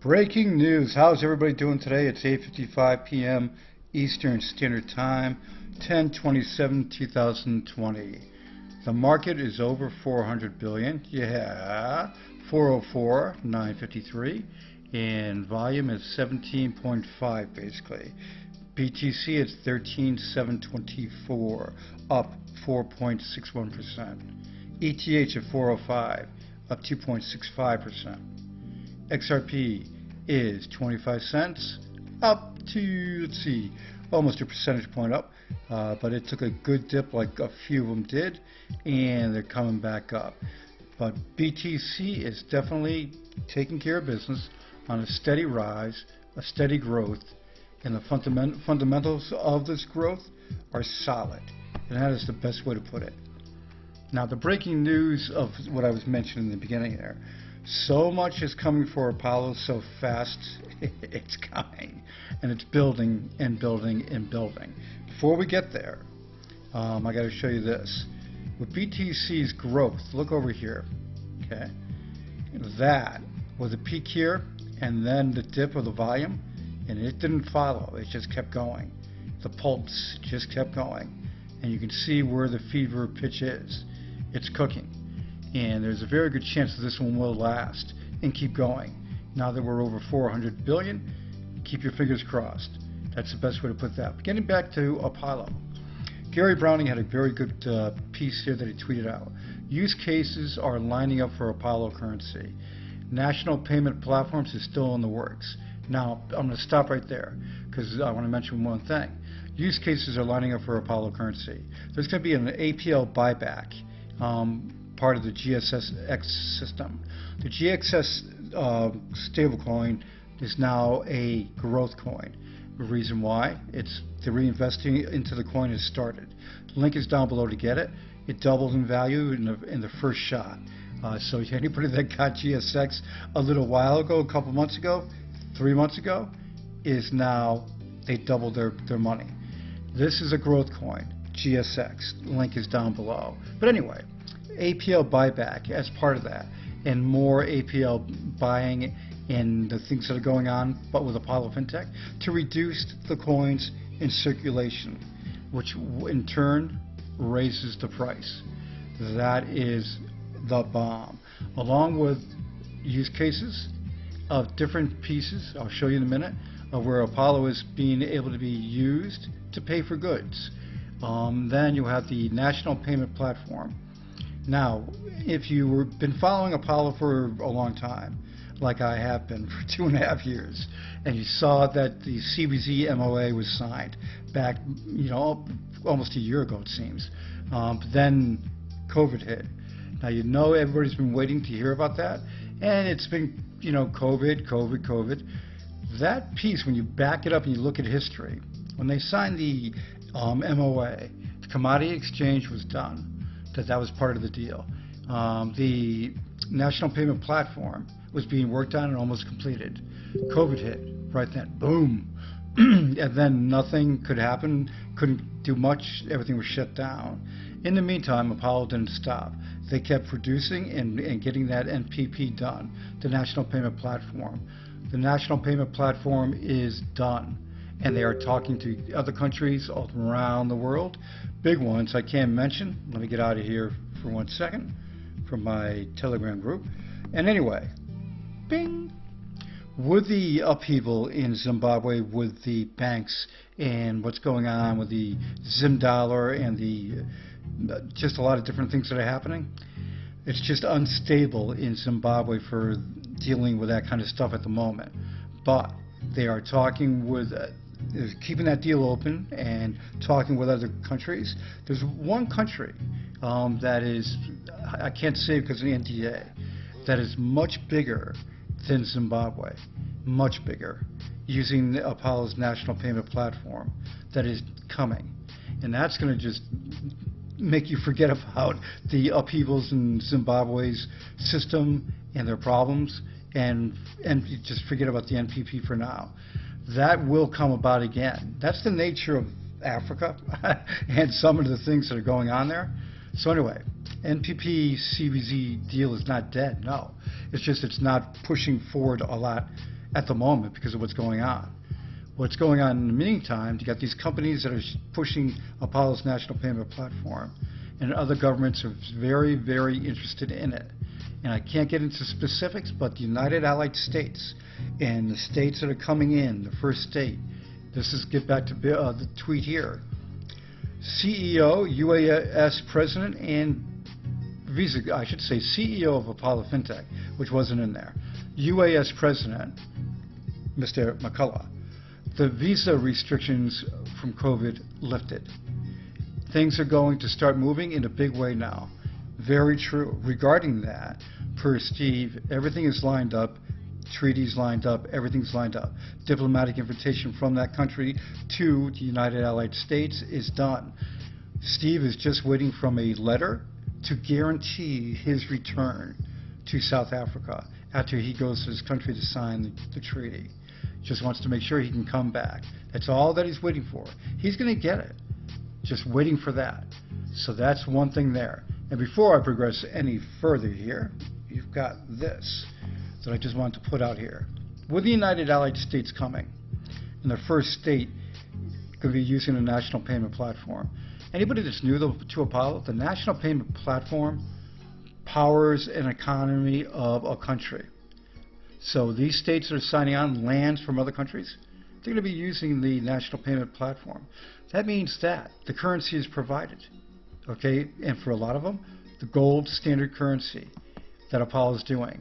Breaking news. How's everybody doing today? It's 8:55 p.m. Eastern Standard Time, 10/27/2020. The market is over 400 billion. Yeah, 404,953, and volume is 17.5 basically. BTC is 13,724, up 4.61%. ETH at 405, up 2.65%. XRP is 25 cents, up to, let's see, almost a percentage point up, but it took a good dip like a few of them did, and they're coming back up. But BTC is definitely taking care of business on a steady rise, a steady growth, and the fundamentals of this growth are solid, and that is the best way to put it. Now, the breaking news of what I was mentioning in the beginning there, so much is coming for Apollo so fast, it's coming, and it's building and building and building. Before we get there, I got to show you this. With BTC's growth, look over here, okay? That was a peak here, and then the dip of the volume, and it didn't follow, it just kept going. The pulse just kept going, and you can see where the fever pitch is. It's cooking. And there's a very good chance that this one will last and keep going. Now that we're over 400 billion, keep your fingers crossed. That's the best way to put that. But getting back to Apollo, Gary Browning had a very good piece here that he tweeted out. Use cases are lining up for Apollo currency. National payment platforms is still in the works. Now, I'm going to stop right there because I want to mention one thing. Use cases are lining up for Apollo currency. There's going to be an APL buyback. Part of the GXS system. The GXS stablecoin is now a growth coin. The reason why? It's the reinvesting into the coin has started. The link is down below to get it. It doubled in value in the first shot. So anybody that got GXS a little while ago, a couple months ago, 3 months ago, is now, they doubled their money. This is a growth coin, GXS. The link is down below. But anyway, APL buyback as part of that, and more APL buying in the things that are going on, but with Apollo Fintech, to reduce the coins in circulation, which in turn raises the price. That is the bomb. Along with use cases of different pieces, I'll show you in a minute, of where Apollo is being able to be used to pay for goods. Then you have the national payment platform. Now, if you've been following Apollo for a long time, like I have been for 2.5 years, and you saw that the CBZ MOA was signed back, almost a year ago it seems, but then COVID hit. Now everybody's been waiting to hear about that, and it's been, COVID. That piece, when you back it up and you look at history, when they signed the MOA, the commodity exchange was done. That was part of the deal. The national payment platform was being worked on and almost completed. COVID hit right then, boom. And then nothing could happen, couldn't do much, everything was shut down. In the meantime, Apollo didn't stop. They kept producing and getting that NPP done, the national payment platform. The national payment platform is done, and they are talking to other countries all around the world. Big ones I can't mention. Let me get out of here for 1 second from my Telegram group. And anyway, bing! With the upheaval in Zimbabwe with the banks and what's going on with the Zim dollar and the just a lot of different things that are happening, it's just unstable in Zimbabwe for dealing with that kind of stuff at the moment. But they are talking with is keeping that deal open and talking with other countries. There's one country that is, I can't say because of the NDA, that is much bigger than Zimbabwe, much bigger, using Apollo's national payment platform that is coming. And that's going to just make you forget about the upheavals in Zimbabwe's system and their problems, and just forget about the NPP for now. That will come about again. That's the nature of Africa and some of the things that are going on there. So anyway, NPP CBZ deal is not dead, no. It's just it's not pushing forward a lot at the moment because of what's going on. What's going on in the meantime, you got these companies that are pushing Apollo's national payment platform, and other governments are very, very interested in it. And I can't get into specifics, but the United Allied States and the states that are coming in, the first state, this is, get back to the tweet here, CEO, UAS President, and Visa, I should say CEO of Apollo Fintech, which wasn't in there, UAS President, Mr. McCullough. The visa restrictions from COVID lifted. Things are going to start moving in a big way now. Very true. Regarding that, per Steve, everything is lined up, treaties lined up, everything's lined up. Diplomatic invitation from that country to the United Allied States is done. Steve is just waiting from a letter to guarantee his return to South Africa after he goes to his country to sign the treaty. Just wants to make sure he can come back. That's all that he's waiting for. He's going to get it. Just waiting for that. So that's one thing there. And before I progress any further here, you've got this that I just wanted to put out here. With the United Allied States coming, and the first state going to be using the national payment platform. Anybody that's new to Apollo, the national payment platform powers an economy of a country. So these states that are signing on lands from other countries, they're going to be using the national payment platform. That means that the currency is provided, okay? And for a lot of them, the gold standard currency that Apollo is doing.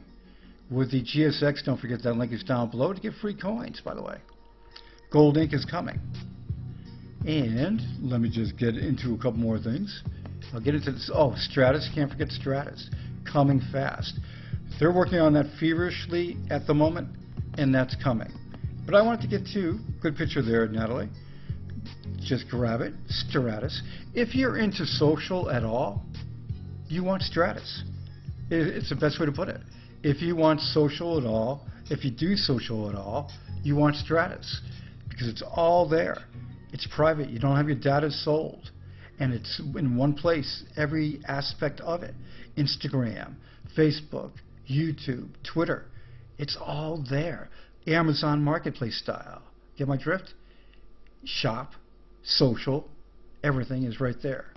With the GSX, don't forget that link is down below to get free coins, by the way. Gold Inc. is coming. And let me just get into a couple more things. I'll get into this. Oh, Stratus, can't forget Stratus, coming fast. They're working on that feverishly at the moment, and that's coming. But I wanted to get to, good picture there, Natalie. Just grab it, Stratus. If you're into social at all, you want Stratus. It's the best way to put it. If you want social at all, if you do social at all, you want Stratus. Because it's all there. It's private. You don't have your data sold. And it's in one place, every aspect of it. Instagram, Facebook, YouTube, Twitter. It's all there. Amazon Marketplace style. Get my drift? Shop, social, everything is right there.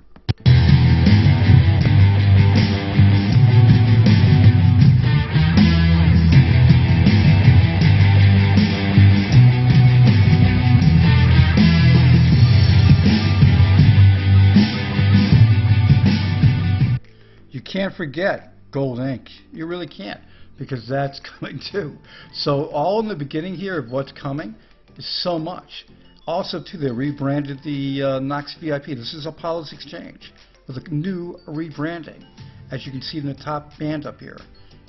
You can't forget Gold Inc. You really can't, because that's coming too. So all in the beginning here of what's coming is so much. Also too, they rebranded the Knox VIP. This is Apollo's Exchange with a new rebranding, as you can see in the top band up here.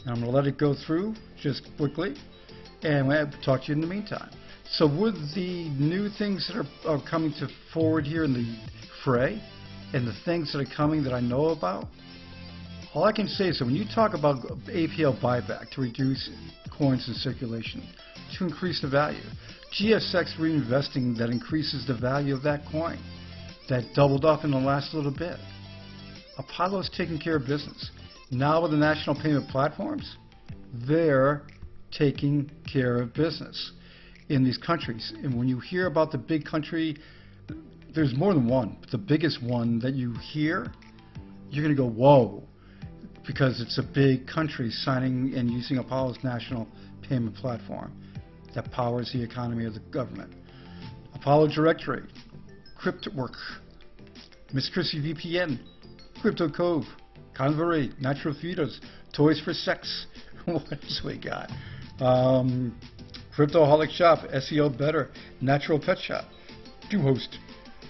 And I'm going to let it go through just quickly, and I'll talk to you in the meantime. So with the new things that are coming to forward here in the fray, and the things that are coming that I know about, all I can say is that when you talk about APL buyback to reduce coins in circulation, to increase the value, GSX reinvesting that increases the value of that coin, that doubled up in the last little bit. Apollo's taking care of business. Now with the national payment platforms, they're taking care of business in these countries. And when you hear about the big country, there's more than one, but the biggest one that you hear, you're going to go, whoa. Because it's a big country signing and using Apollo's national payment platform that powers the economy of the government. Apollo Directory, CryptoWork, Miss Chrissy VPN, Crypto Cove, Convery, Natural Feeders, Toys for Sex. What else we got? Cryptoholic Shop, SEO Better, Natural Pet Shop, DoHost.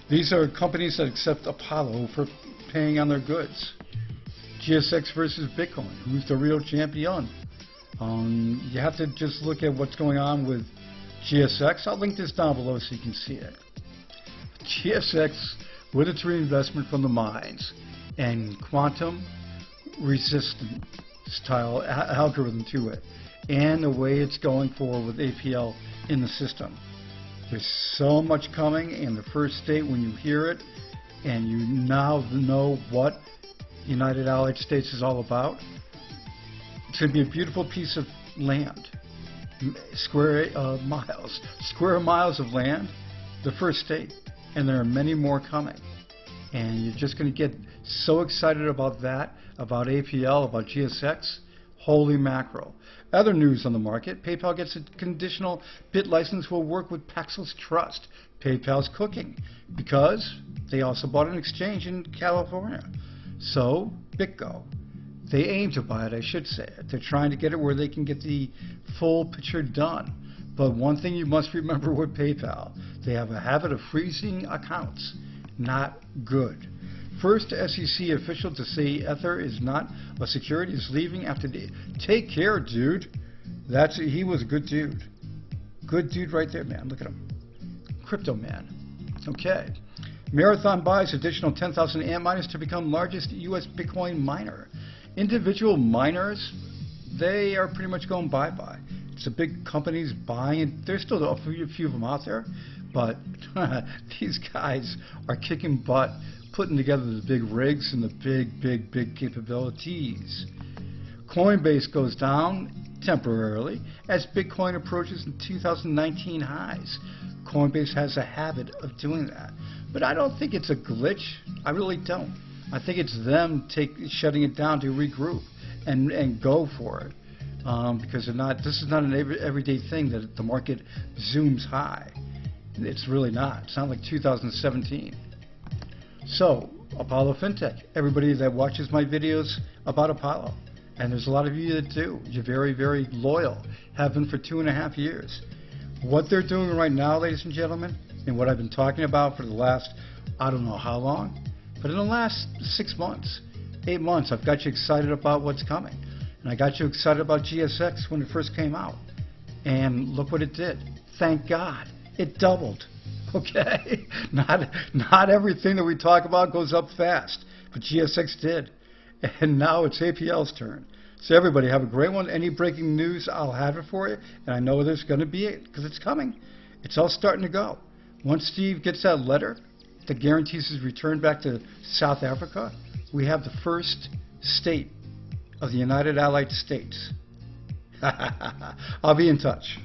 These are companies that accept Apollo for paying on their goods. GSX versus Bitcoin, who's the real champion? You have to just look at what's going on with GSX. I'll link this down below so you can see it. GSX, with its reinvestment from the mines and quantum resistant style algorithm to it, and the way it's going forward with APL in the system. There's so much coming, and the first state, when you hear it, and you now know what United Allied States is all about, it's going to be a beautiful piece of land. square miles of land, the first state, and there are many more coming. And you're just going to get so excited about that, about APL, about GSX. Holy mackerel. Other news on the market, PayPal gets a conditional BIT license will work with Paxos Trust. PayPal's cooking because they also bought an exchange in California. So, BitGo. They aim to buy it, I should say. They're trying to get it where they can get the full picture done. But one thing you must remember with PayPal, they have a habit of freezing accounts. Not good. First SEC official to say Ether is not a security is leaving after the... Take care, dude. He was a good dude. Good dude right there, man. Look at him. Crypto man. Okay. Marathon buys additional 10,000 ant miners to become largest U.S. Bitcoin miner. Individual miners, they are pretty much going bye-bye. It's the big companies buying, and there's still a few of them out there, but these guys are kicking butt, putting together the big rigs and the big capabilities. Coinbase goes down temporarily as Bitcoin approaches the 2019 highs. Coinbase has a habit of doing that. But I don't think it's a glitch. I really don't. I think it's them shutting it down to regroup and go for it. Because this is not an everyday thing that the market zooms high. It's really not. It's not like 2017. So, Apollo Fintech. Everybody that watches my videos about Apollo, and there's a lot of you that do. You're very loyal. Have been for 2.5 years. What they're doing right now, ladies and gentlemen, and what I've been talking about for the last, I don't know how long, but in the last 6 months, 8 months, I've got you excited about what's coming. And I got you excited about GSX when it first came out. And look what it did. Thank God. It doubled. Okay? Not everything that we talk about goes up fast, but GSX did. And now it's APL's turn. So everybody have a great one. Any breaking news, I'll have it for you. And I know there's going to be it because it's coming. It's all starting to go. Once Steve gets that letter that guarantees his return back to South Africa, we have the first state of the United Allied States. I'll be in touch.